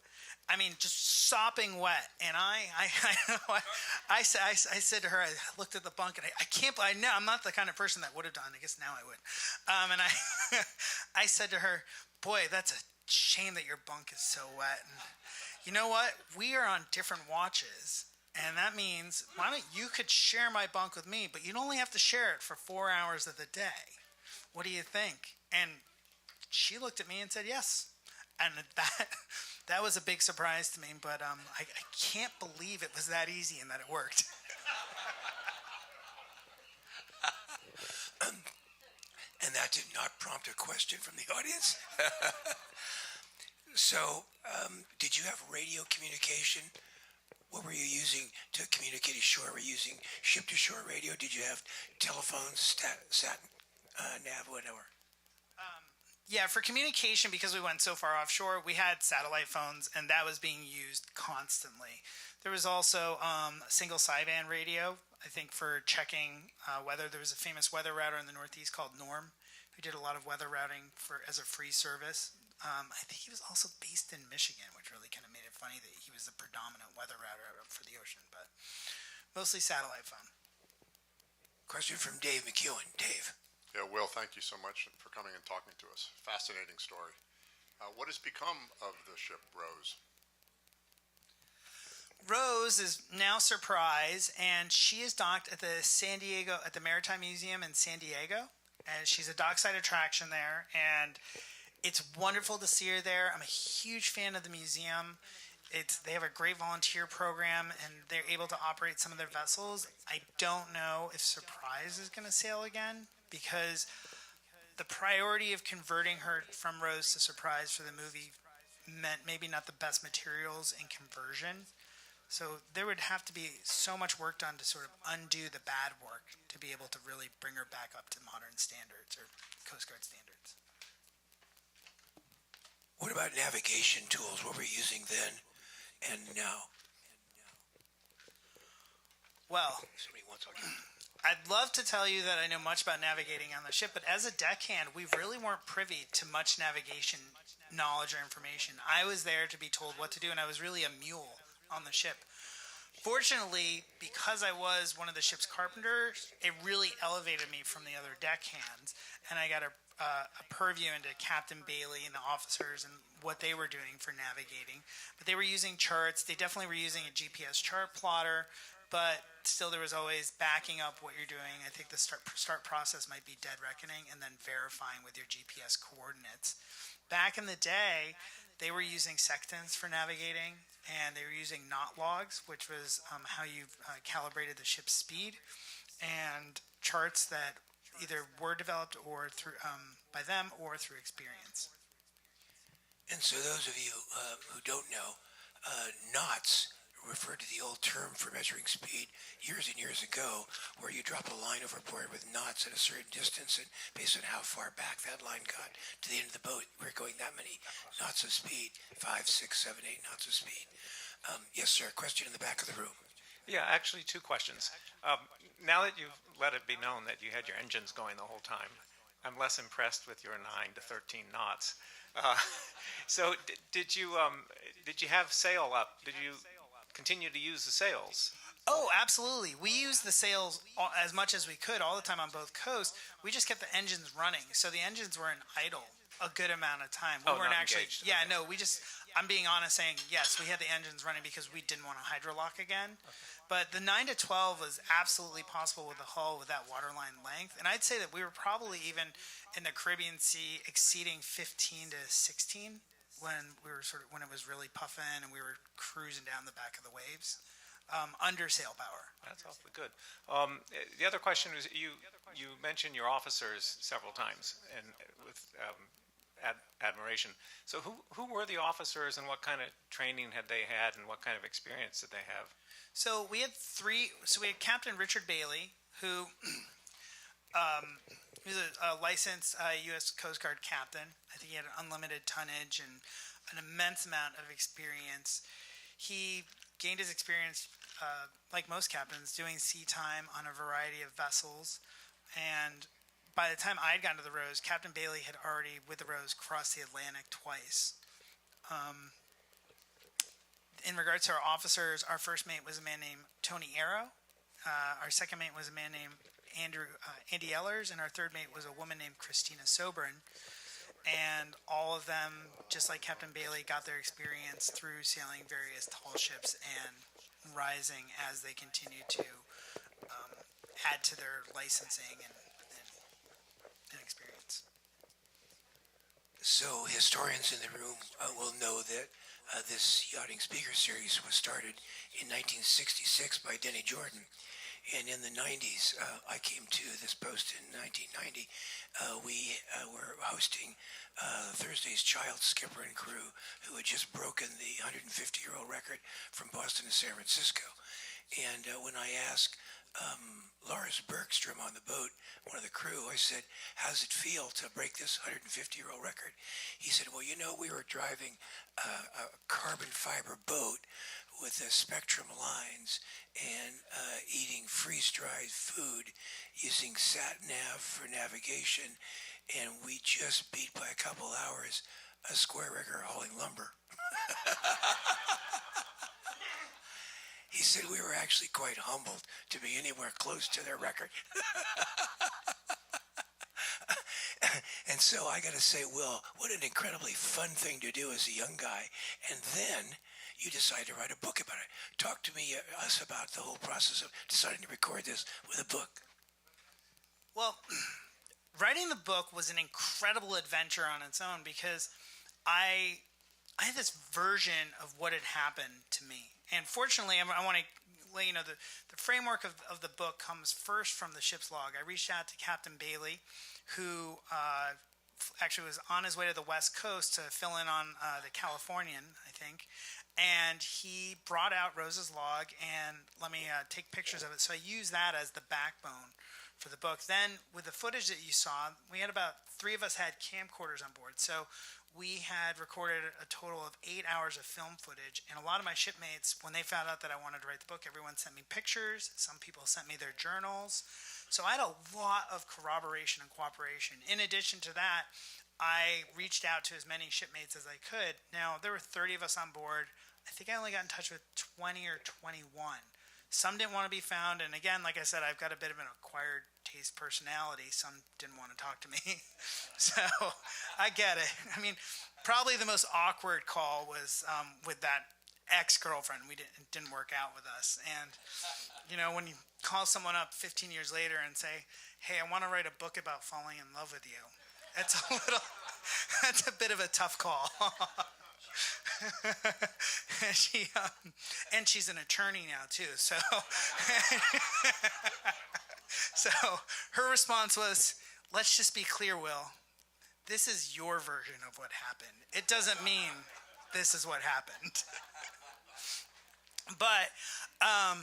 I mean, just sopping wet. And I said to her, I looked at the bunk, and I know I'm not the kind of person that would have done. I guess now I would. And I said to her, boy, that's a shame that your bunk is so wet. And you know what? We are on different watches. And that means, you could share my bunk with me, but you'd only have to share it for 4 hours of the day. What do you think? And she looked at me and said yes. And that was a big surprise to me, but I can't believe it was that easy and that it worked. And that did not prompt a question from the audience. So, did you have radio communication? What were you using to communicate ashore? Were you using ship-to-shore radio? Did you have telephones, sat, nav, whatever? Yeah, for communication, because we went so far offshore, we had satellite phones, and that was being used constantly. There was also a single sideband radio, I think, for checking weather. There was a famous weather router in the Northeast called Norm, who did a lot of weather routing as a free service. I think he was also based in Michigan, which really kind of made it funny that he was the predominant weather router for the ocean, but mostly satellite phone. Question from Dave McEwen. Dave. Yeah, Will, thank you so much for coming and talking to us. Fascinating story. What has become of the ship Rose? Rose is now Surprise, and she is docked at the Maritime Museum in San Diego, and she's a dockside attraction there, and it's wonderful to see her there. I'm a huge fan of the museum. They have a great volunteer program, and they're able to operate some of their vessels. I don't know if Surprise is going to sail again, because the priority of converting her from Rose to Surprise for the movie meant maybe not the best materials and conversion. So there would have to be so much work done to sort of undo the bad work to be able to really bring her back up to modern standards or Coast Guard standards. What about navigation tools? What were you using then and now? Well, Somebody wants to. I'd love to tell you that I know much about navigating on the ship, but as a deckhand, we really weren't privy to much navigation knowledge or information. I was there to be told what to do, and I was really a mule on the ship. Fortunately, because I was one of the ship's carpenters, it really elevated me from the other deckhands, and I got a purview into Captain Bailey and the officers and what they were doing for navigating. But they were using charts. They definitely were using a GPS chart plotter. but still there was always backing up what you're doing. I think the start process might be dead reckoning and then verifying with your GPS coordinates. Back in the day, they were using sextants for navigating, and they were using knot logs, which was how you calibrated the ship's speed, and charts that either were developed or through by them or through experience. And so those of you who don't know, knots refer to the old term for measuring speed years and years ago, where you drop a line overboard with knots at a certain distance, and based on how far back that line got to the end of the boat, we're going that many knots of speed, 5, 6, 7, 8 knots of speed. Yes, sir, question in the back of the room. Yeah, actually, two questions. Now that you've let it be known that you had your engines going the whole time, I'm less impressed with your 9 to 13 knots. So did you have sail up? Did you continue to use the sails? Oh, absolutely. We used the sails as much as we could all the time on both coasts. We just kept the engines running, so the engines were in idle a good amount of time. We weren't not actually. engaged. Yeah, Okay. no. I'm being honest, saying yes. We had the engines running because we didn't want to hydrolock again. But the 9 to 12 was absolutely possible with the hull with that waterline length, and I'd say that we were probably even in the Caribbean Sea exceeding 15 to 16 when we were when it was really puffing and we were cruising down the back of the waves. Under sail power. That's awfully good. The other question is, you mentioned your officers several times, and with admiration. So who were the officers, and what kind of training had they had, and what kind of experience did they have? So we had three. So we had Captain Richard Bailey, who he was a licensed U.S. Coast Guard captain. I think he had an unlimited tonnage and an immense amount of experience. He gained his experience, like most captains, doing sea time on a variety of vessels. And by the time I'd gotten to the Rose, Captain Bailey had already, with the Rose, crossed the Atlantic twice. In regards to our officers, our first mate was a man named Tony Arrow. Our second mate was a man named Andy Ellers, and our third mate was a woman named Christina Sobrin. And all of them, just like Captain Bailey, got their experience through sailing various tall ships and rising as they continue to add to their licensing and experience. So historians in the room will know that this yachting speaker series was started in 1966 by Denny Jordan. And in the 90s, I came to this post in 1990. We were hosting Thursday's Child Skipper and Crew, who had just broken the 150-year-old record from Boston to San Francisco. And when I asked Lars Bergstrom on the boat, one of the crew, I said, "How does it feel to break this 150-year-old record?" He said, "Well, we were driving a carbon fiber boat with spectrum lines and eating freeze-dried food using sat-nav for navigation, and we just beat by a couple hours a square rigger hauling lumber." He said we were actually quite humbled to be anywhere close to their record. And so I got to say, Will, what an incredibly fun thing to do as a young guy. And then you decided to write a book about it. Talk to us about the whole process of deciding to record this with a book. Well, writing the book was an incredible adventure on its own because I had this version of what had happened to me. And fortunately, I want to let you know the framework of the book comes first from the ship's log. I reached out to Captain Bailey, who actually was on his way to the West Coast to fill in on the Californian, I think. And he brought out Rose's log and let me take pictures of it. So I used that as the backbone for the book. Then with the footage that you saw, we had about 3 of us had camcorders on board. So we had recorded a total of 8 hours of film footage. And a lot of my shipmates, when they found out that I wanted to write the book, everyone sent me pictures. Some people sent me their journals. So I had a lot of corroboration and cooperation. In addition to that, I reached out to as many shipmates as I could. Now, there were 30 of us on board. I think I only got in touch with 20 or 21. Some didn't want to be found. And again, like I said, I've got a bit of an acquired taste personality. Some didn't want to talk to me. So I get it. I mean, probably the most awkward call was with that ex-girlfriend. We didn't work out with us. And when you call someone up 15 years later and say, hey, I want to write a book about falling in love with you. That's a bit of a tough call. And she's an attorney now too, so so her response was, let's just be clear, Will, this is your version of what happened. It doesn't mean this is what happened. But I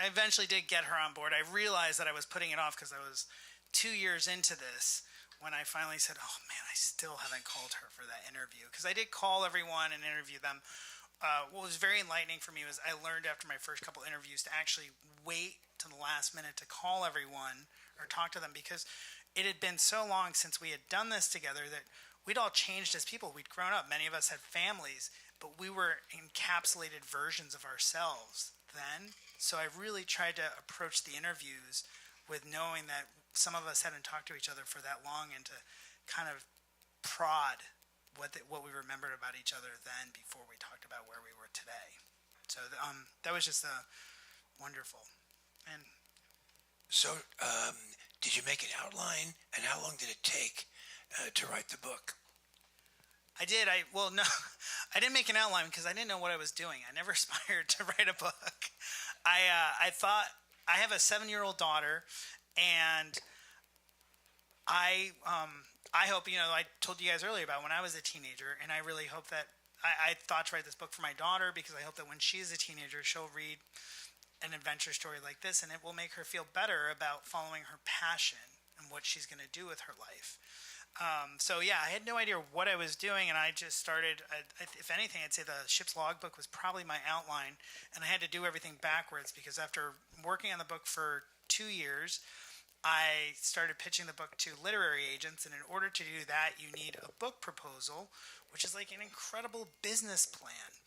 eventually did get her on board. I realized that I was putting it off because I was 2 years into this when I finally said, oh man, I still haven't called her for that interview. Because I did call everyone and interview them. What was very enlightening for me was I learned after my first couple interviews to actually wait to the last minute to call everyone or talk to them, because it had been so long since we had done this together that we'd all changed as people. We'd grown up. Many of us had families, but we were encapsulated versions of ourselves then. So I really tried to approach the interviews with knowing that some of us hadn't talked to each other for that long, and to kind of prod what we remembered about each other then before we talked about where we were today. So that was just wonderful. And So, did you make an outline, and how long did it take to write the book? I did. No, I didn't make an outline because I didn't know what I was doing. I never aspired to write a book. I thought, I have a 7-year-old daughter, and I hope, I told you guys earlier about when I was a teenager, and I really hope that I thought to write this book for my daughter because I hope that when she's a teenager, she'll read an adventure story like this, and it will make her feel better about following her passion and what she's going to do with her life. So yeah, I had no idea what I was doing, and I just started. If anything, I'd say the ship's logbook was probably my outline, and I had to do everything backwards because after working on the book for 2 years, I started pitching the book to literary agents, and in order to do that, you need a book proposal, which is like an incredible business plan.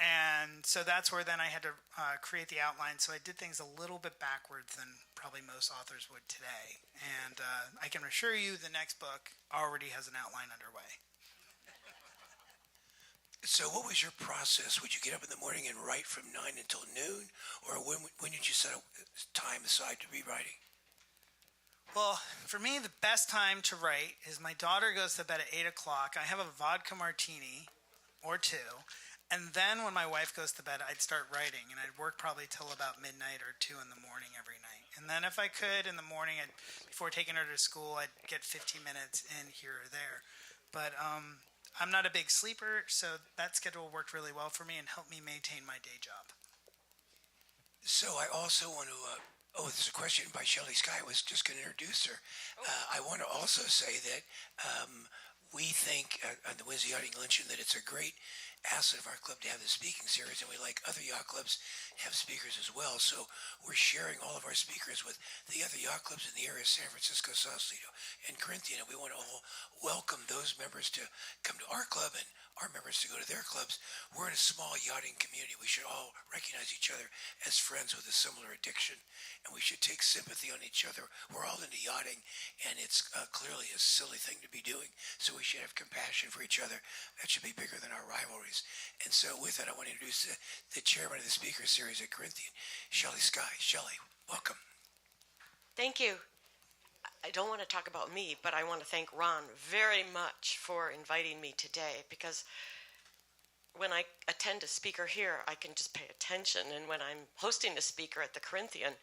And so that's where then I had to create the outline. So I did things a little bit backwards than probably most authors would today. And I can assure you the next book already has an outline underway. So what was your process? Would you get up in the morning and write from 9 until noon? Or when did you set time aside to be writing? Well, for me, the best time to write is my daughter goes to bed at 8 o'clock. I have a vodka martini or two. And then when my wife goes to bed, I'd start writing. And I'd work probably till about midnight or 2 in the morning every night. And then if I could, in the morning, before taking her to school, I'd get 15 minutes in here or there. But I'm not a big sleeper, so that schedule worked really well for me and helped me maintain my day job. So I also want to, there's a question by Shelley Sky. I was just going to introduce her. I want to also say that we think on the Wednesday Yachting Luncheon that it's a great asset of our club to have the speaking series, and we like other yacht clubs have speakers as well. So we're sharing all of our speakers with the other yacht clubs in the area, San Francisco, Sausalito, and Corinthian, and we want to all welcome those members to come to our club and our members to go to their clubs. We're in a small yachting community. We should all recognize each other as friends with a similar addiction, and we should take sympathy on each other. We're all into yachting, and it's clearly a silly thing to be doing, so we should have compassion for each other. That should be bigger than our rivalries. And so with that, I want to introduce the chairman of the speaker series at Corinthian, Shelley Sky. Shelley, welcome. Thank you. I don't want to talk about me, but I want to thank Ron very much for inviting me today, because when I attend a speaker here, I can just pay attention. And when I'm hosting a speaker at the Corinthian,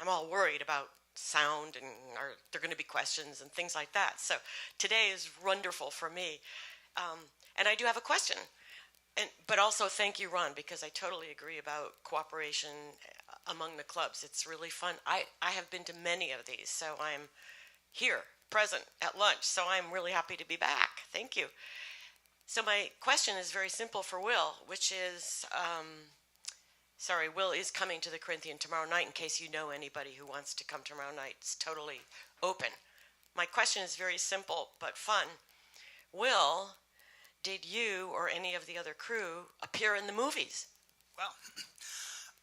I'm all worried about sound and are there going to be questions and things like that. So today is wonderful for me. And I do have a question. But also thank you, Ron, because I totally agree about cooperation among the clubs. It's really fun. I have been to many of these, so I'm here, present at lunch, so I'm really happy to be back. Thank you. So my question is very simple for Will, which is, Will is coming to the Corinthian tomorrow night in case you know anybody who wants to come tomorrow night. It's totally open. My question is very simple but fun. Will, did you or any of the other crew appear in the movies? Well,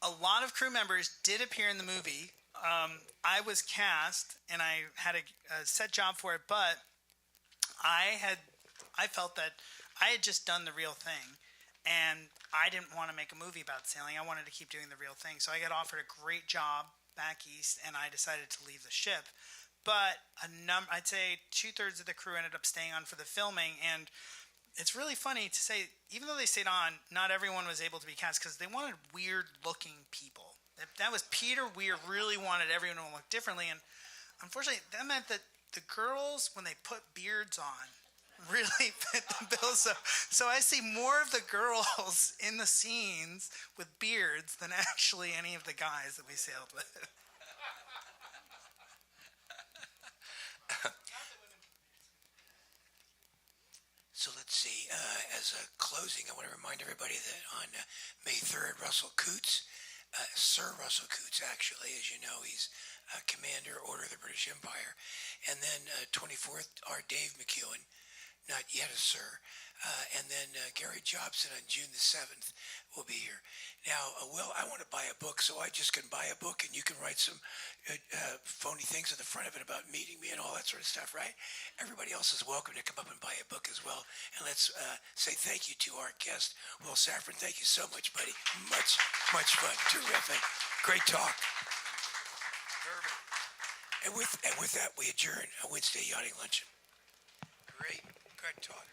a lot of crew members did appear in the movie. I was cast, and I had a set job for it, but I felt that I had just done the real thing, And I didn't want to make a movie about sailing. I wanted to keep doing the real thing. So I got offered a great job back east, and I decided to leave the ship. But I'd say 2/3 of the crew ended up staying on for the filming, and it's really funny to say, even though they stayed on, not everyone was able to be cast because they wanted weird-looking people. That was Peter Weir really wanted everyone to look differently, and unfortunately, that meant that the girls, when they put beards on, really fit the bill. So I see more of the girls in the scenes with beards than actually any of the guys that we sailed with. So let's see, as a closing, I want to remind everybody that on May 3rd, Russell Coots, Sir Russell Coots, actually, as you know, he's Commander, Order of the British Empire. And then 24th, our Dave McEwen, not yet a Sir. And then Gary Jobson on June the 7th will be here. Now, Will, I want to buy a book, so I just can buy a book and you can write some phony things at the front of it about meeting me and all that sort of stuff, right? Everybody else is welcome to come up and buy a book as well. And let's say thank you to our guest, Will Sofrin. Thank you so much, buddy. Much fun. Terrific. Great talk. Perfect. And with that, we adjourn a Wednesday yachting luncheon. Great talk.